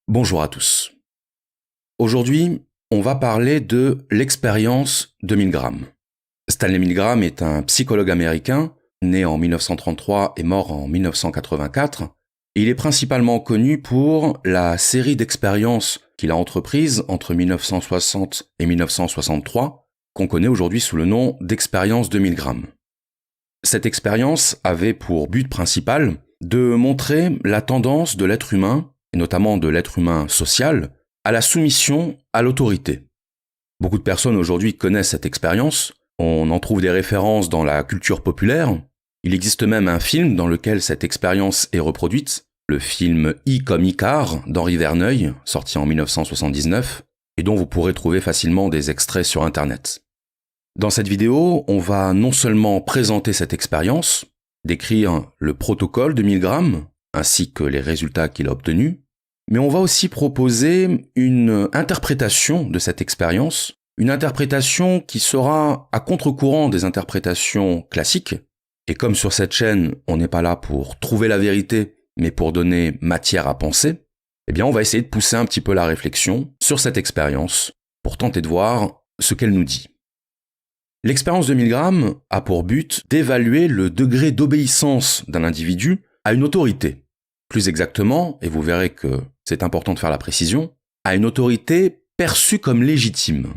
Bonjour à tous. Aujourd'hui, on va parler de l'expérience de Milgram. Stanley Milgram est un psychologue américain, né en 1933 et mort en 1984. Il est principalement connu pour la série d'expériences qu'il a entreprises entre 1960 et 1963, qu'on connaît aujourd'hui sous le nom d'expérience de Milgram. Cette expérience avait pour but principal de montrer la tendance de l'être humain, et notamment de l'être humain social, à la soumission à l'autorité. Beaucoup de personnes aujourd'hui connaissent cette expérience, on en trouve des références dans la culture populaire, il existe même un film dans lequel cette expérience est reproduite, le film I comme Icare d'Henri Verneuil, sorti en 1979, et dont vous pourrez trouver facilement des extraits sur Internet. Dans cette vidéo, on va non seulement présenter cette expérience, décrire le protocole de Milgram, ainsi que les résultats qu'il a obtenus, mais on va aussi proposer une interprétation de cette expérience, une interprétation qui sera à contre-courant des interprétations classiques, et comme sur cette chaîne, on n'est pas là pour trouver la vérité, mais pour donner matière à penser, eh bien on va essayer de pousser un petit peu la réflexion sur cette expérience, pour tenter de voir ce qu'elle nous dit. L'expérience de Milgram a pour but d'évaluer le degré d'obéissance d'un individu à une autorité. Plus exactement, et vous verrez que c'est important de faire la précision, à une autorité perçue comme légitime.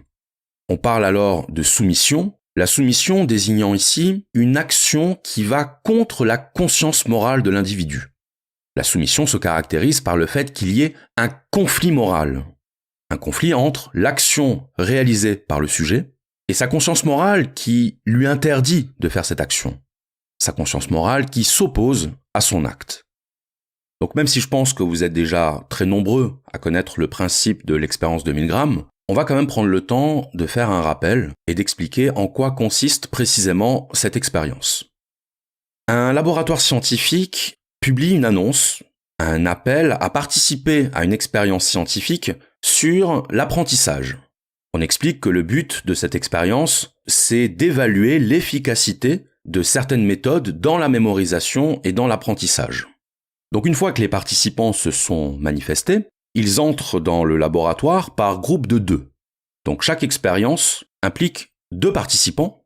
On parle alors de soumission, la soumission désignant ici une action qui va contre la conscience morale de l'individu. La soumission se caractérise par le fait qu'il y ait un conflit moral. Un conflit entre l'action réalisée par le sujet et sa conscience morale qui lui interdit de faire cette action. Sa conscience morale qui s'oppose à son acte. Donc même si je pense que vous êtes déjà très nombreux à connaître le principe de l'expérience de Milgram, on va quand même prendre le temps de faire un rappel et d'expliquer en quoi consiste précisément cette expérience. Un laboratoire scientifique publie une annonce, un appel à participer à une expérience scientifique sur l'apprentissage. On explique que le but de cette expérience, c'est d'évaluer l'efficacité de certaines méthodes dans la mémorisation et dans l'apprentissage. Donc une fois que les participants se sont manifestés, ils entrent dans le laboratoire par groupe de 2. Donc chaque expérience implique 2 participants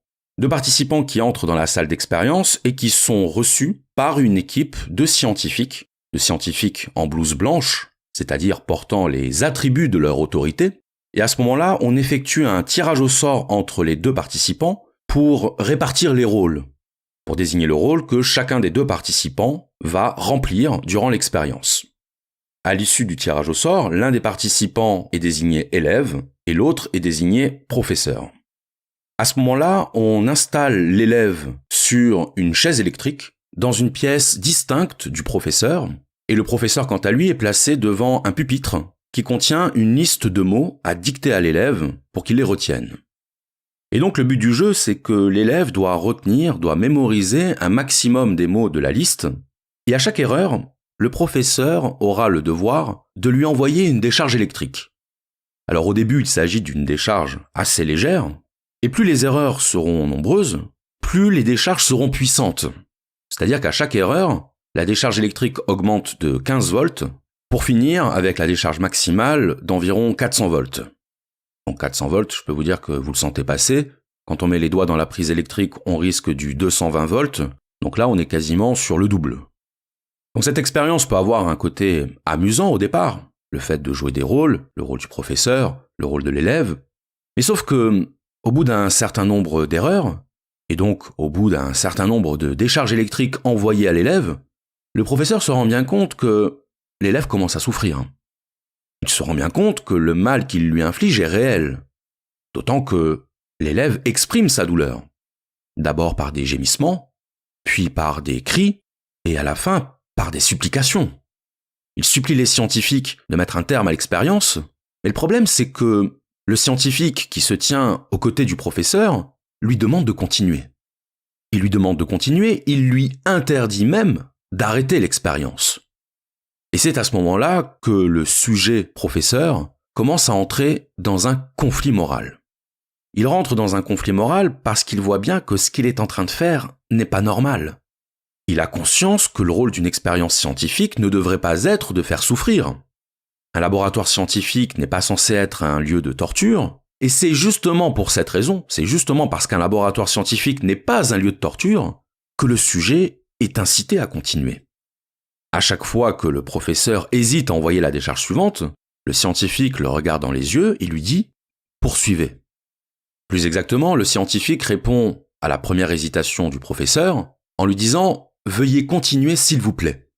qui entrent dans la salle d'expérience et qui sont reçus par une équipe de scientifiques en blouse blanche, c'est-à-dire portant les attributs de leur autorité. Et à ce moment-là, on effectue un tirage au sort entre les 2 participants pour répartir les rôles, pour désigner le rôle que chacun des 2 participants va remplir durant l'expérience. À l'issue du tirage au sort, l'un des participants est désigné élève et l'autre est désigné professeur. À ce moment-là, on installe l'élève sur une chaise électrique dans une pièce distincte du professeur et le professeur, quant à lui, est placé devant un pupitre qui contient une liste de mots à dicter à l'élève pour qu'il les retienne. Et donc le but du jeu, c'est que l'élève doit mémoriser un maximum des mots de la liste, et à chaque erreur, le professeur aura le devoir de lui envoyer une décharge électrique. Alors au début, il s'agit d'une décharge assez légère, et plus les erreurs seront nombreuses, plus les décharges seront puissantes. C'est-à-dire qu'à chaque erreur, la décharge électrique augmente de 15 volts, pour finir avec la décharge maximale d'environ 400 volts. Donc 400 volts, je peux vous dire que vous le sentez passer. Quand on met les doigts dans la prise électrique, on risque du 220 volts. Donc là, on est quasiment sur le double. Donc cette expérience peut avoir un côté amusant au départ, le fait de jouer des rôles, le rôle du professeur, le rôle de l'élève. Mais sauf que, au bout d'un certain nombre d'erreurs, et donc au bout d'un certain nombre de décharges électriques envoyées à l'élève, le professeur se rend bien compte que l'élève commence à souffrir. Il se rend bien compte que le mal qu'il lui inflige est réel, d'autant que l'élève exprime sa douleur, d'abord par des gémissements, puis par des cris, et à la fin par des supplications. Il supplie les scientifiques de mettre un terme à l'expérience, mais le problème c'est que le scientifique qui se tient aux côtés du professeur lui demande de continuer. Il lui interdit même d'arrêter l'expérience. Et c'est à ce moment-là que le sujet professeur commence à entrer dans un conflit moral. Il rentre dans un conflit moral parce qu'il voit bien que ce qu'il est en train de faire n'est pas normal. Il a conscience que le rôle d'une expérience scientifique ne devrait pas être de faire souffrir. Un laboratoire scientifique n'est pas censé être un lieu de torture, et c'est justement pour cette raison, c'est justement parce qu'un laboratoire scientifique n'est pas un lieu de torture, que le sujet est incité à continuer. À chaque fois que le professeur hésite à envoyer la décharge suivante, le scientifique le regarde dans les yeux et lui dit « Poursuivez ». Plus exactement, le scientifique répond à la première hésitation du professeur en lui disant « Veuillez continuer s'il vous plaît ».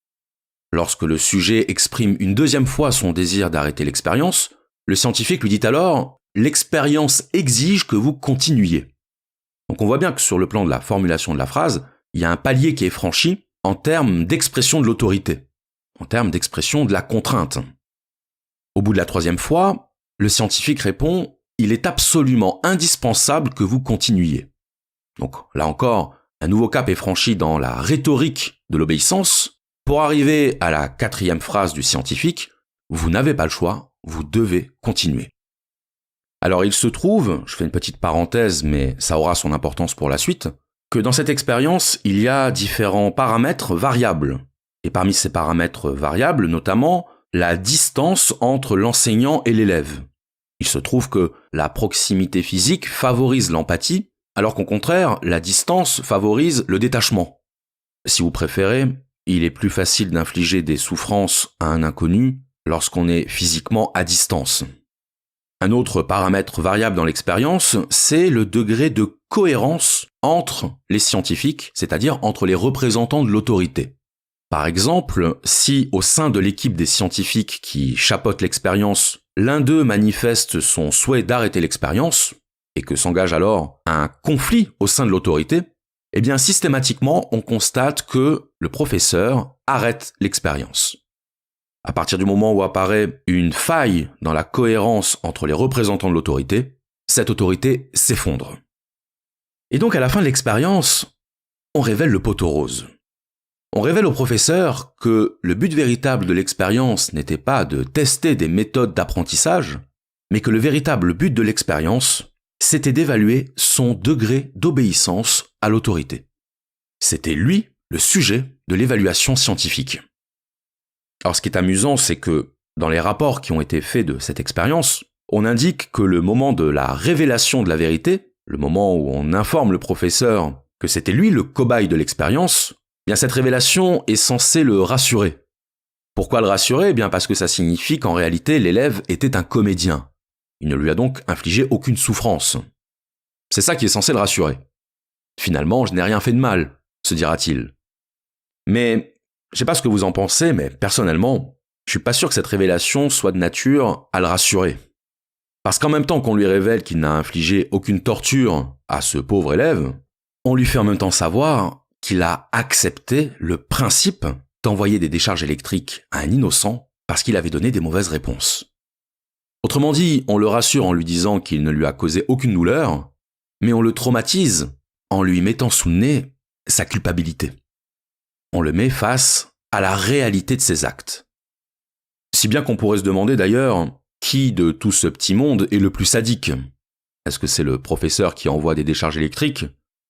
Lorsque le sujet exprime une deuxième fois son désir d'arrêter l'expérience, le scientifique lui dit alors « L'expérience exige que vous continuiez ». Donc on voit bien que sur le plan de la formulation de la phrase, il y a un palier qui est franchi en termes d'expression de l'autorité, en termes d'expression de la contrainte. Au bout de la troisième fois, le scientifique répond « Il est absolument indispensable que vous continuiez ». Donc là encore, un nouveau cap est franchi dans la rhétorique de l'obéissance pour arriver à la quatrième phrase du scientifique « Vous n'avez pas le choix, vous devez continuer ». Alors il se trouve, je fais une petite parenthèse mais ça aura son importance pour la suite, que dans cette expérience, il y a différents paramètres variables. Et parmi ces paramètres variables, notamment la distance entre l'enseignant et l'élève. Il se trouve que la proximité physique favorise l'empathie, alors qu'au contraire, la distance favorise le détachement. Si vous préférez, il est plus facile d'infliger des souffrances à un inconnu lorsqu'on est physiquement à distance. Un autre paramètre variable dans l'expérience, c'est le degré de cohérence entre les scientifiques, c'est-à-dire entre les représentants de l'autorité. Par exemple, si au sein de l'équipe des scientifiques qui chapeautent l'expérience, l'un d'eux manifeste son souhait d'arrêter l'expérience, et que s'engage alors un conflit au sein de l'autorité, eh bien systématiquement on constate que le professeur arrête l'expérience. À partir du moment où apparaît une faille dans la cohérence entre les représentants de l'autorité, cette autorité s'effondre. Et donc à la fin de l'expérience, on révèle le poteau rose. On révèle au professeur que le but véritable de l'expérience n'était pas de tester des méthodes d'apprentissage, mais que le véritable but de l'expérience, c'était d'évaluer son degré d'obéissance à l'autorité. C'était lui le sujet de l'évaluation scientifique. Alors ce qui est amusant, c'est que dans les rapports qui ont été faits de cette expérience, on indique que le moment de la révélation de la vérité, le moment où on informe le professeur que c'était lui le cobaye de l'expérience, eh bien cette révélation est censée le rassurer. Pourquoi le rassurer ? Eh bien parce que ça signifie qu'en réalité l'élève était un comédien. Il ne lui a donc infligé aucune souffrance. C'est ça qui est censé le rassurer. Finalement, je n'ai rien fait de mal, se dira-t-il. Mais je sais pas ce que vous en pensez, mais personnellement, je suis pas sûr que cette révélation soit de nature à le rassurer. Parce qu'en même temps qu'on lui révèle qu'il n'a infligé aucune torture à ce pauvre élève, on lui fait en même temps savoir qu'il a accepté le principe d'envoyer des décharges électriques à un innocent parce qu'il avait donné des mauvaises réponses. Autrement dit, on le rassure en lui disant qu'il ne lui a causé aucune douleur, mais on le traumatise en lui mettant sous le nez sa culpabilité. On le met face à la réalité de ses actes. Si bien qu'on pourrait se demander d'ailleurs, qui de tout ce petit monde est le plus sadique ? Est-ce que c'est le professeur qui envoie des décharges électriques ?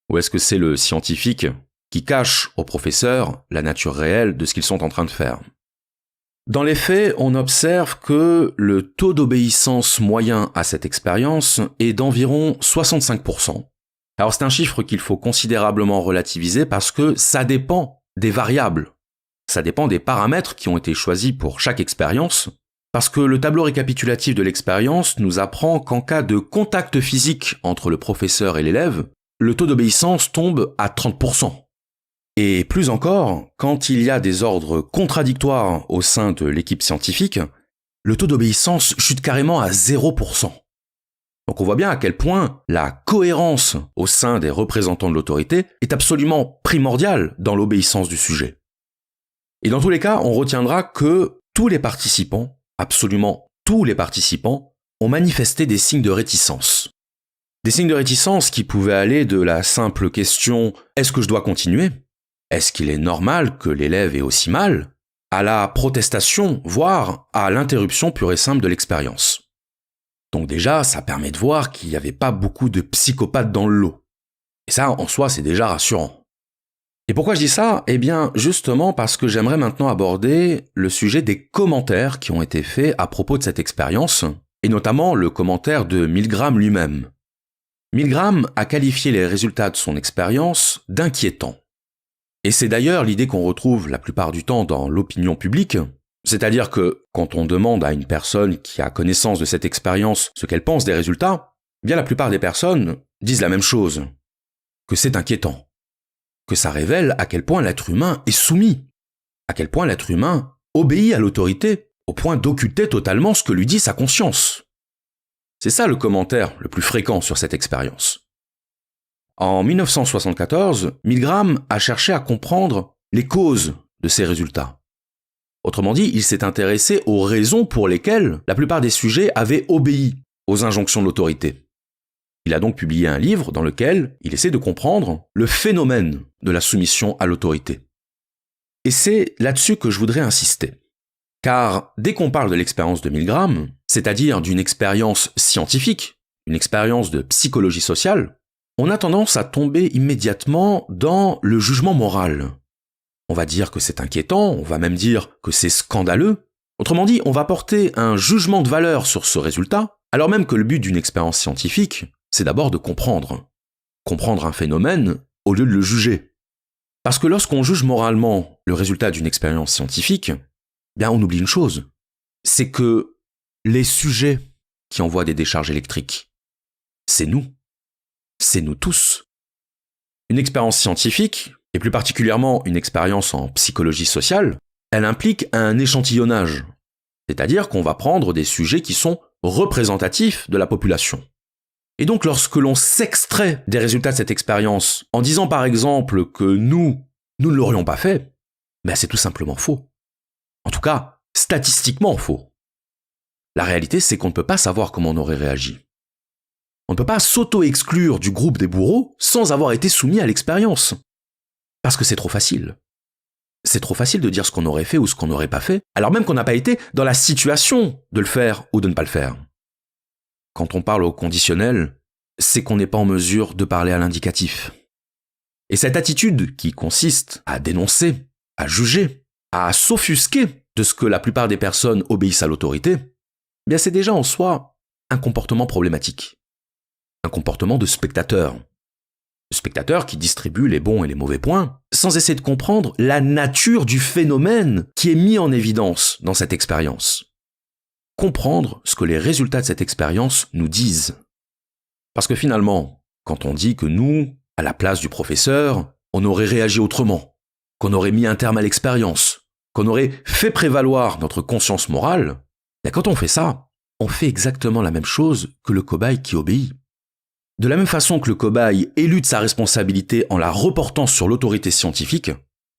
Ou est-ce que c'est le scientifique qui cache au professeur la nature réelle de ce qu'ils sont en train de faire ? Dans les faits, on observe que le taux d'obéissance moyen à cette expérience est d'environ 65%. Alors c'est un chiffre qu'il faut considérablement relativiser parce que ça dépend des variables. Ça dépend des paramètres qui ont été choisis pour chaque expérience, parce que le tableau récapitulatif de l'expérience nous apprend qu'en cas de contact physique entre le professeur et l'élève, le taux d'obéissance tombe à 30%. Et plus encore, quand il y a des ordres contradictoires au sein de l'équipe scientifique, le taux d'obéissance chute carrément à 0%. Donc on voit bien à quel point la cohérence au sein des représentants de l'autorité est absolument primordiale dans l'obéissance du sujet. Et dans tous les cas, on retiendra que tous les participants, absolument tous les participants, ont manifesté des signes de réticence. Des signes de réticence qui pouvaient aller de la simple question « Est-ce que je dois continuer ? Est-ce qu'il est normal que l'élève ait aussi mal ?» à la protestation, voire à l'interruption pure et simple de l'expérience. Donc déjà, ça permet de voir qu'il n'y avait pas beaucoup de psychopathes dans le lot. Et ça, en soi, c'est déjà rassurant. Et pourquoi je dis ça? Eh bien, justement parce que j'aimerais maintenant aborder le sujet des commentaires qui ont été faits à propos de cette expérience, et notamment le commentaire de Milgram lui-même. Milgram a qualifié les résultats de son expérience d'inquiétants. Et c'est d'ailleurs l'idée qu'on retrouve la plupart du temps dans l'opinion publique, c'est-à-dire que quand on demande à une personne qui a connaissance de cette expérience ce qu'elle pense des résultats, eh bien la plupart des personnes disent la même chose, que c'est inquiétant, que ça révèle à quel point l'être humain est soumis, à quel point l'être humain obéit à l'autorité, au point d'occulter totalement ce que lui dit sa conscience. C'est ça le commentaire le plus fréquent sur cette expérience. En 1974, Milgram a cherché à comprendre les causes de ces résultats. Autrement dit, il s'est intéressé aux raisons pour lesquelles la plupart des sujets avaient obéi aux injonctions de l'autorité. Il a donc publié un livre dans lequel il essaie de comprendre le phénomène de la soumission à l'autorité. Et c'est là-dessus que je voudrais insister. Car dès qu'on parle de l'expérience de Milgram, c'est-à-dire d'une expérience scientifique, une expérience de psychologie sociale, on a tendance à tomber immédiatement dans le jugement moral. On va dire que c'est inquiétant, on va même dire que c'est scandaleux. Autrement dit, on va porter un jugement de valeur sur ce résultat, alors même que le but d'une expérience scientifique, c'est d'abord de comprendre. Comprendre un phénomène au lieu de le juger. Parce que lorsqu'on juge moralement le résultat d'une expérience scientifique, bien on oublie une chose, c'est que les sujets qui envoient des décharges électriques, c'est nous tous. Une expérience scientifique, et plus particulièrement une expérience en psychologie sociale, elle implique un échantillonnage, c'est-à-dire qu'on va prendre des sujets qui sont représentatifs de la population. Et donc lorsque l'on s'extrait des résultats de cette expérience en disant par exemple que nous ne l'aurions pas fait, ben c'est tout simplement faux. En tout cas, statistiquement faux. La réalité, c'est qu'on ne peut pas savoir comment on aurait réagi. On ne peut pas s'auto-exclure du groupe des bourreaux sans avoir été soumis à l'expérience. Parce que c'est trop facile. C'est trop facile de dire ce qu'on aurait fait ou ce qu'on n'aurait pas fait, alors même qu'on n'a pas été dans la situation de le faire ou de ne pas le faire. Quand on parle au conditionnel, c'est qu'on n'est pas en mesure de parler à l'indicatif. Et cette attitude qui consiste à dénoncer, à juger, à s'offusquer de ce que la plupart des personnes obéissent à l'autorité, eh bien c'est déjà en soi un comportement problématique. Un comportement de spectateur. Le spectateur qui distribue les bons et les mauvais points, sans essayer de comprendre la nature du phénomène qui est mis en évidence dans cette expérience. Comprendre ce que les résultats de cette expérience nous disent. Parce que finalement, quand on dit que nous, à la place du professeur, on aurait réagi autrement, qu'on aurait mis un terme à l'expérience, qu'on aurait fait prévaloir notre conscience morale, bien quand on fait ça, on fait exactement la même chose que le cobaye qui obéit. De la même façon que le cobaye élude sa responsabilité en la reportant sur l'autorité scientifique,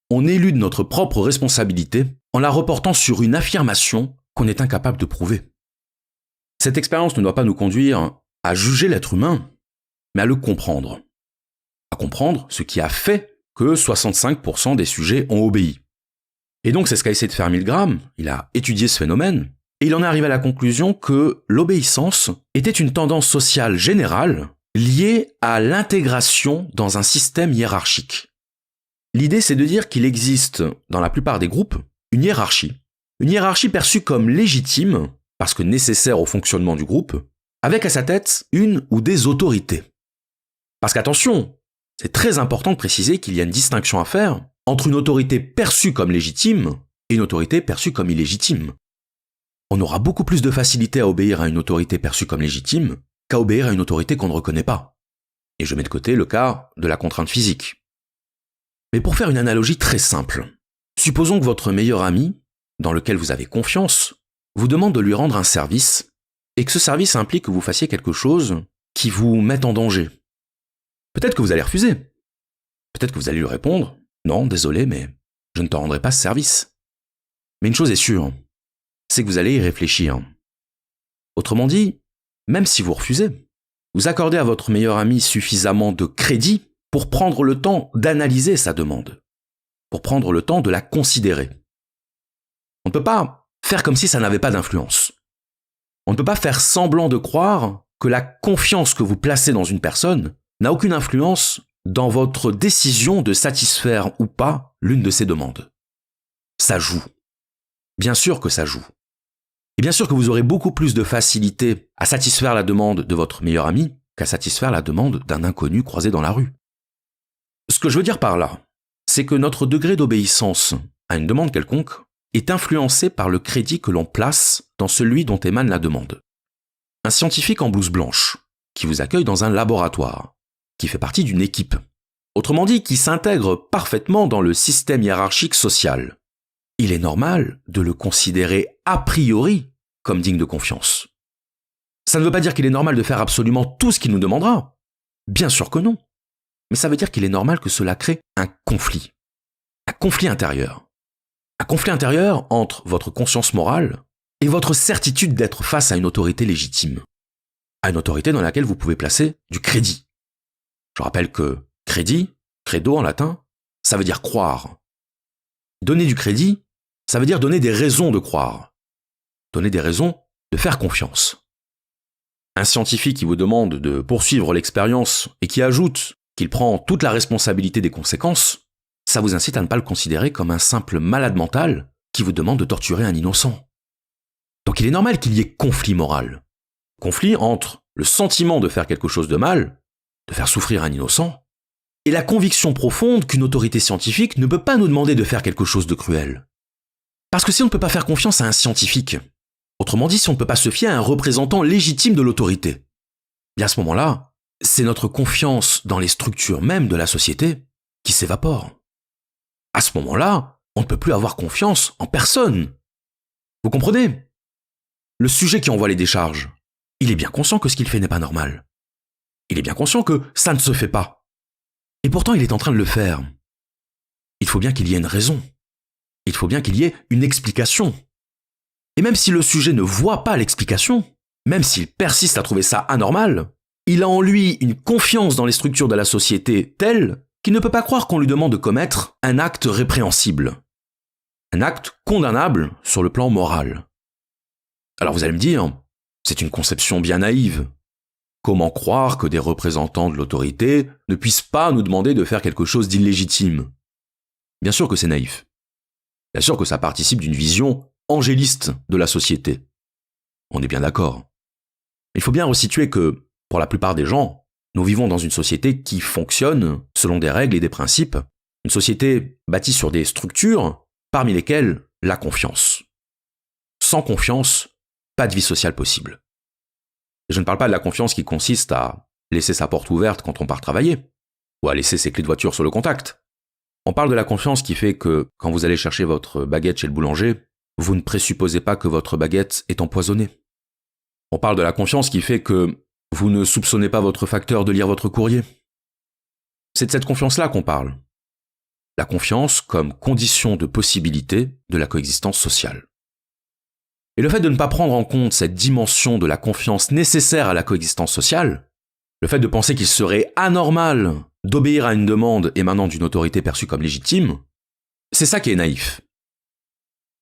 on élude notre propre responsabilité en la reportant sur une affirmation qu'on est incapable de prouver. Cette expérience ne doit pas nous conduire à juger l'être humain, mais à le comprendre. À comprendre ce qui a fait que 65% des sujets ont obéi. Et donc c'est ce qu'a essayé de faire Milgram, il a étudié ce phénomène, et il en est arrivé à la conclusion que l'obéissance était une tendance sociale générale liée à l'intégration dans un système hiérarchique. L'idée, c'est de dire qu'il existe, dans la plupart des groupes, une hiérarchie perçue comme légitime, parce que nécessaire au fonctionnement du groupe, avec à sa tête une ou des autorités. Parce qu'attention, c'est très important de préciser qu'il y a une distinction à faire entre une autorité perçue comme légitime et une autorité perçue comme illégitime. On aura beaucoup plus de facilité à obéir à une autorité perçue comme légitime qu'à obéir à une autorité qu'on ne reconnaît pas. Et je mets de côté le cas de la contrainte physique. Mais pour faire une analogie très simple, supposons que votre meilleur ami, dans lequel vous avez confiance, vous demande de lui rendre un service, et que ce service implique que vous fassiez quelque chose qui vous mette en danger. Peut-être que vous allez refuser. Peut-être que vous allez lui répondre « Non, désolé, mais je ne te rendrai pas ce service. » Mais une chose est sûre, c'est que vous allez y réfléchir. Autrement dit, même si vous refusez, vous accordez à votre meilleur ami suffisamment de crédit pour prendre le temps d'analyser sa demande, pour prendre le temps de la considérer. On ne peut pas faire comme si ça n'avait pas d'influence. On ne peut pas faire semblant de croire que la confiance que vous placez dans une personne n'a aucune influence dans votre décision de satisfaire ou pas l'une de ces demandes. Ça joue. Bien sûr que ça joue. Et bien sûr que vous aurez beaucoup plus de facilité à satisfaire la demande de votre meilleur ami qu'à satisfaire la demande d'un inconnu croisé dans la rue. Ce que je veux dire par là, c'est que notre degré d'obéissance à une demande quelconque est influencé par le crédit que l'on place dans celui dont émane la demande. Un scientifique en blouse blanche, qui vous accueille dans un laboratoire, qui fait partie d'une équipe, autrement dit qui s'intègre parfaitement dans le système hiérarchique social, il est normal de le considérer a priori comme digne de confiance. Ça ne veut pas dire qu'il est normal de faire absolument tout ce qu'il nous demandera. Bien sûr que non. Mais ça veut dire qu'il est normal que cela crée un conflit. Un conflit intérieur. Un conflit intérieur entre votre conscience morale et votre certitude d'être face à une autorité légitime. À une autorité dans laquelle vous pouvez placer du crédit. Je rappelle que crédit, credo en latin, ça veut dire croire. Donner du crédit, ça veut dire donner des raisons de croire. Donner des raisons de faire confiance. Un scientifique qui vous demande de poursuivre l'expérience et qui ajoute qu'il prend toute la responsabilité des conséquences, ça vous incite à ne pas le considérer comme un simple malade mental qui vous demande de torturer un innocent. Donc il est normal qu'il y ait conflit moral. Conflit entre le sentiment de faire quelque chose de mal, de faire souffrir un innocent, et la conviction profonde qu'une autorité scientifique ne peut pas nous demander de faire quelque chose de cruel. Parce que si on ne peut pas faire confiance à un scientifique, autrement dit si on ne peut pas se fier à un représentant légitime de l'autorité, bien à ce moment-là, c'est notre confiance dans les structures mêmes de la société qui s'évapore. À ce moment-là, on ne peut plus avoir confiance en personne. Vous comprenez ? Le sujet qui envoie les décharges, il est bien conscient que ce qu'il fait n'est pas normal. Il est bien conscient que ça ne se fait pas. Et pourtant, il est en train de le faire. Il faut bien qu'il y ait une raison. Il faut bien qu'il y ait une explication. Et même si le sujet ne voit pas l'explication, même s'il persiste à trouver ça anormal, il a en lui une confiance dans les structures de la société telle qu'il ne peut pas croire qu'on lui demande de commettre un acte répréhensible. Un acte condamnable sur le plan moral. Alors vous allez me dire, c'est une conception bien naïve. Comment croire que des représentants de l'autorité ne puissent pas nous demander de faire quelque chose d'illégitime ? Bien sûr que c'est naïf. Bien sûr que ça participe d'une vision angéliste de la société. On est bien d'accord. Il faut bien resituer que, pour la plupart des gens, nous vivons dans une société qui fonctionne selon des règles et des principes, une société bâtie sur des structures, parmi lesquelles la confiance. Sans confiance, pas de vie sociale possible. Et je ne parle pas de la confiance qui consiste à laisser sa porte ouverte quand on part travailler, ou à laisser ses clés de voiture sur le contact. On parle de la confiance qui fait que, quand vous allez chercher votre baguette chez le boulanger, vous ne présupposez pas que votre baguette est empoisonnée. On parle de la confiance qui fait que vous ne soupçonnez pas votre facteur de lire votre courrier. C'est de cette confiance-là qu'on parle. La confiance comme condition de possibilité de la coexistence sociale. Et le fait de ne pas prendre en compte cette dimension de la confiance nécessaire à la coexistence sociale, le fait de penser qu'il serait anormal d'obéir à une demande émanant d'une autorité perçue comme légitime, c'est ça qui est naïf.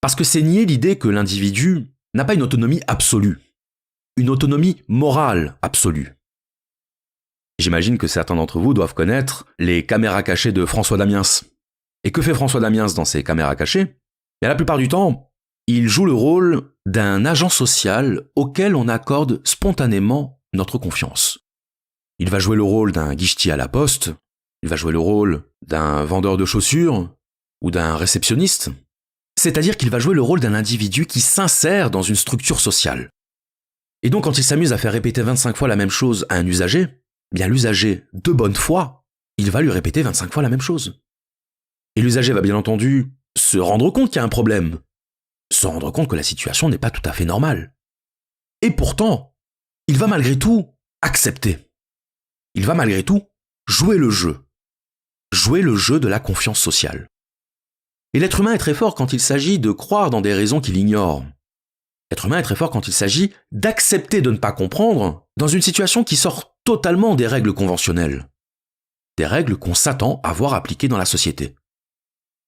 Parce que c'est nier l'idée que l'individu n'a pas une autonomie absolue, une autonomie morale absolue. J'imagine que certains d'entre vous doivent connaître les caméras cachées de François Damiens. Et que fait François Damiens dans ces caméras cachées ? Et la plupart du temps, il joue le rôle d'un agent social auquel on accorde spontanément notre confiance. Il va jouer le rôle d'un guichetier à la poste, il va jouer le rôle d'un vendeur de chaussures ou d'un réceptionniste. C'est-à-dire qu'il va jouer le rôle d'un individu qui s'insère dans une structure sociale. Et donc quand il s'amuse à faire répéter 25 fois la même chose à un usager, eh bien l'usager, de bonne foi, il va lui répéter 25 fois la même chose. Et l'usager va bien entendu se rendre compte qu'il y a un problème, se rendre compte que la situation n'est pas tout à fait normale. Et pourtant, il va malgré tout accepter. Il va malgré tout jouer le jeu de la confiance sociale. Et l'être humain est très fort quand il s'agit de croire dans des raisons qu'il ignore. L'être humain est très fort quand il s'agit d'accepter de ne pas comprendre dans une situation qui sort totalement des règles conventionnelles. Des règles qu'on s'attend à voir appliquées dans la société.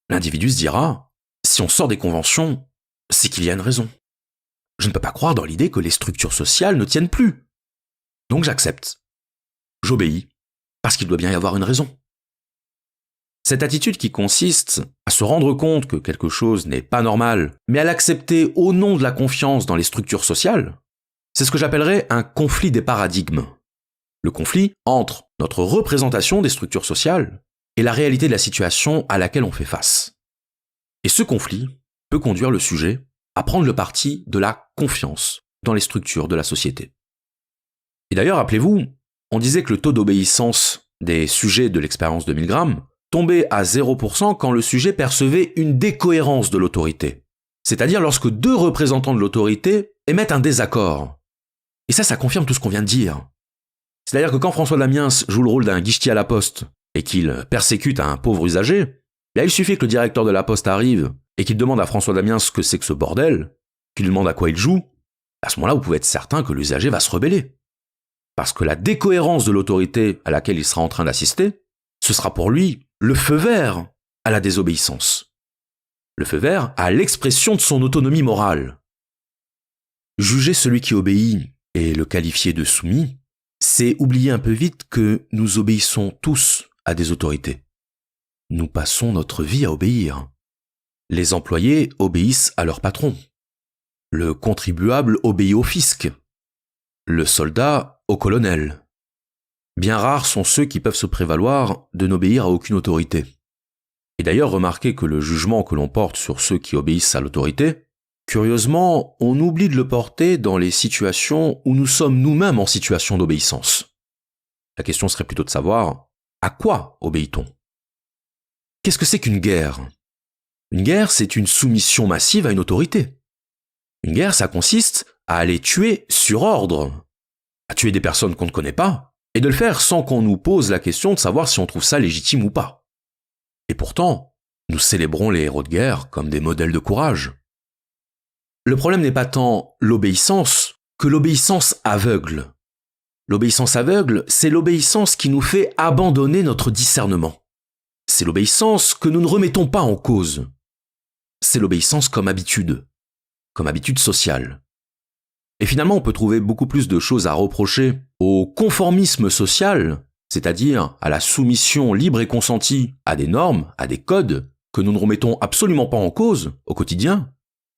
L'individu se dira, si on sort des conventions, c'est qu'il y a une raison. Je ne peux pas croire dans l'idée que les structures sociales ne tiennent plus. Donc j'accepte. J'obéis, parce qu'il doit bien y avoir une raison. Cette attitude qui consiste à se rendre compte que quelque chose n'est pas normal, mais à l'accepter au nom de la confiance dans les structures sociales, c'est ce que j'appellerais un conflit des paradigmes. Le conflit entre notre représentation des structures sociales et la réalité de la situation à laquelle on fait face. Et ce conflit peut conduire le sujet à prendre le parti de la confiance dans les structures de la société. Et d'ailleurs, rappelez-vous, on disait que le taux d'obéissance des sujets de l'expérience de Milgram tombait à 0% quand le sujet percevait une décohérence de l'autorité. C'est-à-dire lorsque deux représentants de l'autorité émettent un désaccord. Et ça confirme tout ce qu'on vient de dire. C'est-à-dire que quand François Damiens joue le rôle d'un guichetier à la poste et qu'il persécute un pauvre usager, il suffit que le directeur de la poste arrive et qu'il demande à François Damiens ce que c'est que ce bordel, qu'il lui demande à quoi il joue, à ce moment-là, vous pouvez être certain que l'usager va se rebeller. Parce que la décohérence de l'autorité à laquelle il sera en train d'assister, ce sera pour lui le feu vert à la désobéissance. Le feu vert à l'expression de son autonomie morale. Juger celui qui obéit et le qualifier de soumis, c'est oublier un peu vite que nous obéissons tous à des autorités. Nous passons notre vie à obéir. Les employés obéissent à leur patron. Le contribuable obéit au fisc. Le soldat au colonel. Bien rares sont ceux qui peuvent se prévaloir de n'obéir à aucune autorité. Et d'ailleurs, remarquez que le jugement que l'on porte sur ceux qui obéissent à l'autorité, curieusement, on oublie de le porter dans les situations où nous sommes nous-mêmes en situation d'obéissance. La question serait plutôt de savoir, à quoi obéit-on ? Qu'est-ce que c'est qu'une guerre ? Une guerre, c'est une soumission massive à une autorité. Une guerre, ça consiste à aller tuer sur ordre, à tuer des personnes qu'on ne connaît pas, et de le faire sans qu'on nous pose la question de savoir si on trouve ça légitime ou pas. Et pourtant, nous célébrons les héros de guerre comme des modèles de courage. Le problème n'est pas tant l'obéissance que l'obéissance aveugle. L'obéissance aveugle, c'est l'obéissance qui nous fait abandonner notre discernement. C'est l'obéissance que nous ne remettons pas en cause. C'est l'obéissance comme habitude sociale. Et finalement, on peut trouver beaucoup plus de choses à reprocher au conformisme social, c'est-à-dire à la soumission libre et consentie à des normes, à des codes que nous ne remettons absolument pas en cause au quotidien,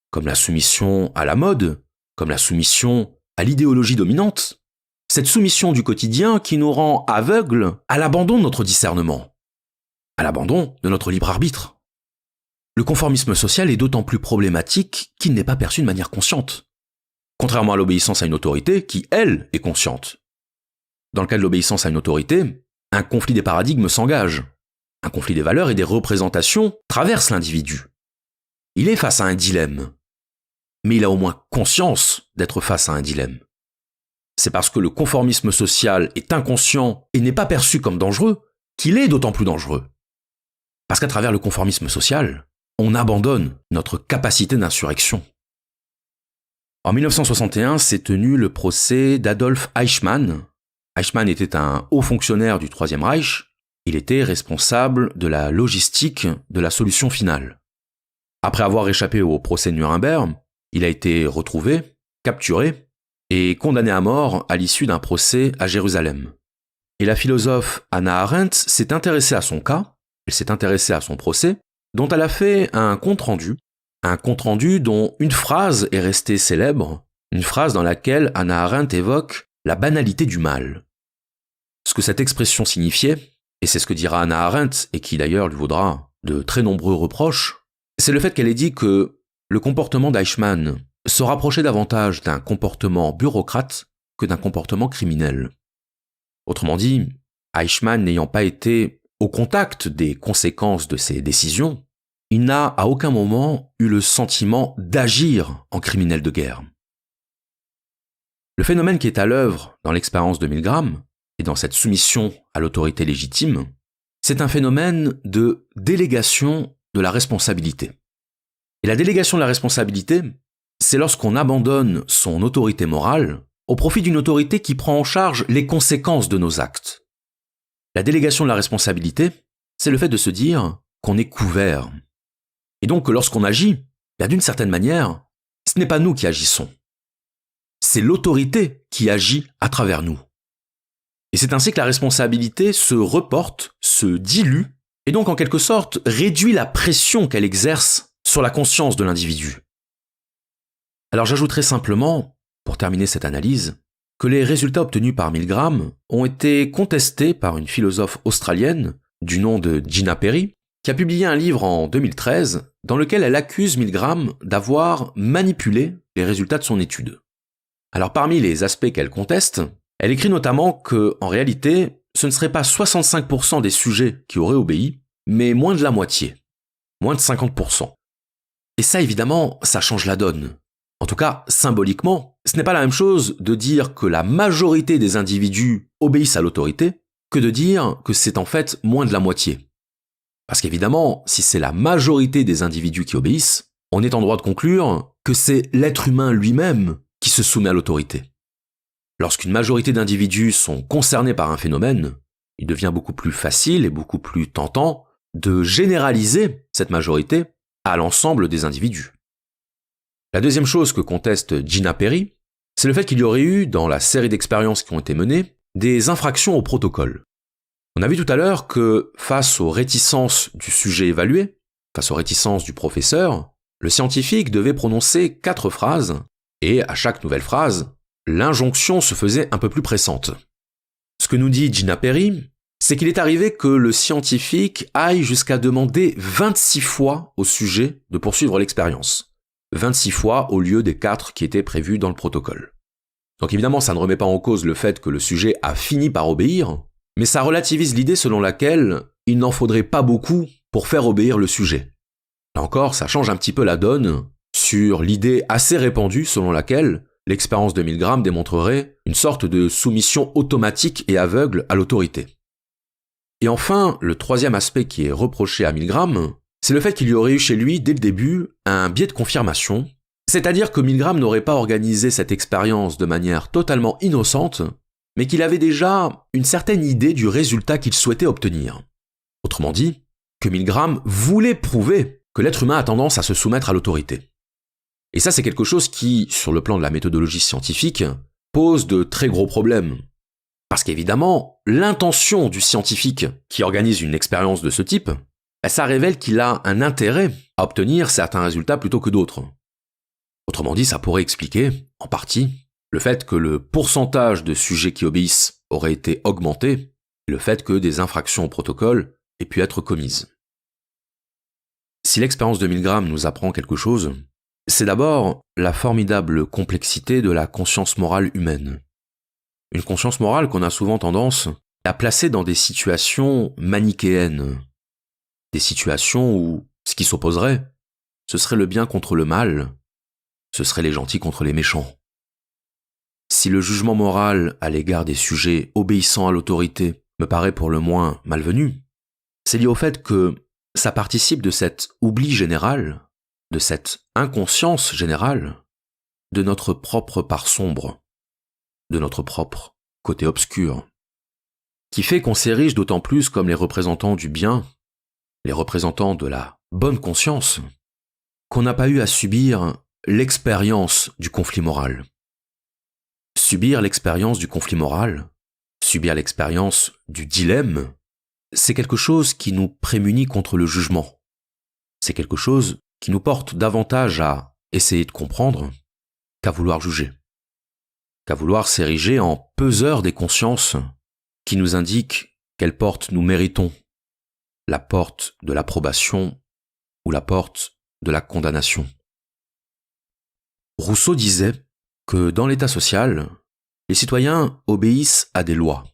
comme la soumission à la mode, comme la soumission à l'idéologie dominante. Cette soumission du quotidien qui nous rend aveugles à l'abandon de notre discernement, à l'abandon de notre libre arbitre. Le conformisme social est d'autant plus problématique qu'il n'est pas perçu de manière consciente, contrairement à l'obéissance à une autorité qui, elle, est consciente. Dans le cas de l'obéissance à une autorité, un conflit des paradigmes s'engage. Un conflit des valeurs et des représentations traverse l'individu. Il est face à un dilemme, mais il a au moins conscience d'être face à un dilemme. C'est parce que le conformisme social est inconscient et n'est pas perçu comme dangereux qu'il est d'autant plus dangereux. Parce qu'à travers le conformisme social, on abandonne notre capacité d'insurrection. En 1961 s'est tenu le procès d'Adolf Eichmann. Eichmann était un haut fonctionnaire du Troisième Reich. Il était responsable de la logistique de la solution finale. Après avoir échappé au procès de Nuremberg, il a été retrouvé, capturé et condamné à mort à l'issue d'un procès à Jérusalem. Et la philosophe Hannah Arendt s'est intéressée à son cas, elle s'est intéressée à son procès, dont elle a fait un compte-rendu dont une phrase est restée célèbre, une phrase dans laquelle Hannah Arendt évoque la banalité du mal. Ce que cette expression signifiait, et c'est ce que dira Hannah Arendt, et qui d'ailleurs lui vaudra de très nombreux reproches, c'est le fait qu'elle ait dit que le comportement d'Eichmann se rapprochait davantage d'un comportement bureaucrate que d'un comportement criminel. Autrement dit, Eichmann n'ayant pas été au contact des conséquences de ses décisions, il n'a à aucun moment eu le sentiment d'agir en criminel de guerre. Le phénomène qui est à l'œuvre dans l'expérience de Milgram et dans cette soumission à l'autorité légitime, c'est un phénomène de délégation de la responsabilité. Et la délégation de la responsabilité, c'est lorsqu'on abandonne son autorité morale au profit d'une autorité qui prend en charge les conséquences de nos actes. La délégation de la responsabilité, c'est le fait de se dire qu'on est couvert. Et donc que lorsqu'on agit, d'une certaine manière, ce n'est pas nous qui agissons. C'est l'autorité qui agit à travers nous. Et c'est ainsi que la responsabilité se reporte, se dilue et donc en quelque sorte réduit la pression qu'elle exerce sur la conscience de l'individu. Alors j'ajouterai simplement, pour terminer cette analyse, que les résultats obtenus par Milgram ont été contestés par une philosophe australienne du nom de Gina Perry, qui a publié un livre en 2013 dans lequel elle accuse Milgram d'avoir manipulé les résultats de son étude. Alors parmi les aspects qu'elle conteste, elle écrit notamment que, en réalité, ce ne serait pas 65% des sujets qui auraient obéi, mais moins de la moitié, moins de 50%. Et ça, évidemment, ça change la donne. En tout cas, symboliquement, ce n'est pas la même chose de dire que la majorité des individus obéissent à l'autorité que de dire que c'est en fait moins de la moitié. Parce qu'évidemment, si c'est la majorité des individus qui obéissent, on est en droit de conclure que c'est l'être humain lui-même qui se soumet à l'autorité. Lorsqu'une majorité d'individus sont concernés par un phénomène, il devient beaucoup plus facile et beaucoup plus tentant de généraliser cette majorité à l'ensemble des individus. La deuxième chose que conteste Gina Perry, c'est le fait qu'il y aurait eu, dans la série d'expériences qui ont été menées, des infractions au protocole. On a vu tout à l'heure que, face aux réticences du sujet évalué, face aux réticences du professeur, le scientifique devait prononcer 4 phrases, et à chaque nouvelle phrase, l'injonction se faisait un peu plus pressante. Ce que nous dit Gina Perry, c'est qu'il est arrivé que le scientifique aille jusqu'à demander 26 fois au sujet de poursuivre l'expérience. 26 fois au lieu des 4 qui étaient prévus dans le protocole. Donc évidemment, ça ne remet pas en cause le fait que le sujet a fini par obéir, mais ça relativise l'idée selon laquelle il n'en faudrait pas beaucoup pour faire obéir le sujet. Là encore, ça change un petit peu la donne sur l'idée assez répandue selon laquelle l'expérience de Milgram démontrerait une sorte de soumission automatique et aveugle à l'autorité. Et enfin, le troisième aspect qui est reproché à Milgram, c'est le fait qu'il y aurait eu chez lui, dès le début, un biais de confirmation, c'est-à-dire que Milgram n'aurait pas organisé cette expérience de manière totalement innocente, mais qu'il avait déjà une certaine idée du résultat qu'il souhaitait obtenir. Autrement dit, que Milgram voulait prouver que l'être humain a tendance à se soumettre à l'autorité. Et ça, c'est quelque chose qui, sur le plan de la méthodologie scientifique, pose de très gros problèmes. Parce qu'évidemment, l'intention du scientifique qui organise une expérience de ce type, ça révèle qu'il a un intérêt à obtenir certains résultats plutôt que d'autres. Autrement dit, ça pourrait expliquer, en partie, le fait que le pourcentage de sujets qui obéissent aurait été augmenté et le fait que des infractions au protocole aient pu être commises. Si l'expérience de Milgram nous apprend quelque chose, c'est d'abord la formidable complexité de la conscience morale humaine. Une conscience morale qu'on a souvent tendance à placer dans des situations manichéennes, des situations où ce qui s'opposerait, ce serait le bien contre le mal, ce serait les gentils contre les méchants. Si le jugement moral à l'égard des sujets obéissant à l'autorité me paraît pour le moins malvenu, c'est lié au fait que ça participe de cet oubli général, de cette inconscience générale, de notre propre part sombre, de notre propre côté obscur, qui fait qu'on s'érige d'autant plus comme les représentants du bien, les représentants de la bonne conscience, qu'on n'a pas eu à subir l'expérience du conflit moral. Subir l'expérience du conflit moral, subir l'expérience du dilemme, c'est quelque chose qui nous prémunit contre le jugement. C'est quelque chose qui nous porte davantage à essayer de comprendre qu'à vouloir juger, qu'à vouloir s'ériger en peseur des consciences qui nous indiquent quelle porte nous méritons, la porte de l'approbation ou la porte de la condamnation. Rousseau disait que dans l'état social, les citoyens obéissent à des lois.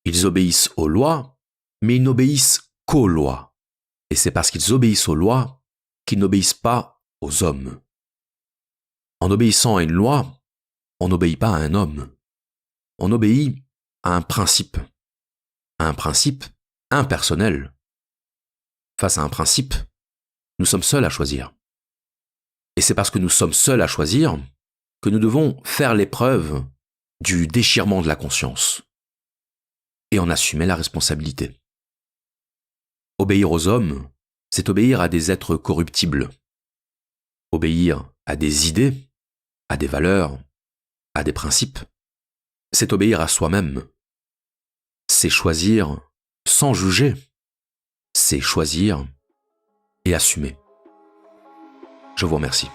Ils obéissent aux lois, mais ils n'obéissent qu'aux lois. Et c'est parce qu'ils obéissent aux lois qu'ils n'obéissent pas aux hommes. En obéissant à une loi, on n'obéit pas à un homme. On obéit à un principe impersonnel. Face à un principe, nous sommes seuls à choisir. Et c'est parce que nous sommes seuls à choisir que nous devons faire l'épreuve du déchirement de la conscience et en assumer la responsabilité. Obéir aux hommes, c'est obéir à des êtres corruptibles. Obéir à des idées, à des valeurs, à des principes, c'est obéir à soi-même. C'est choisir sans juger. c'est choisir et assumer. Je vous remercie.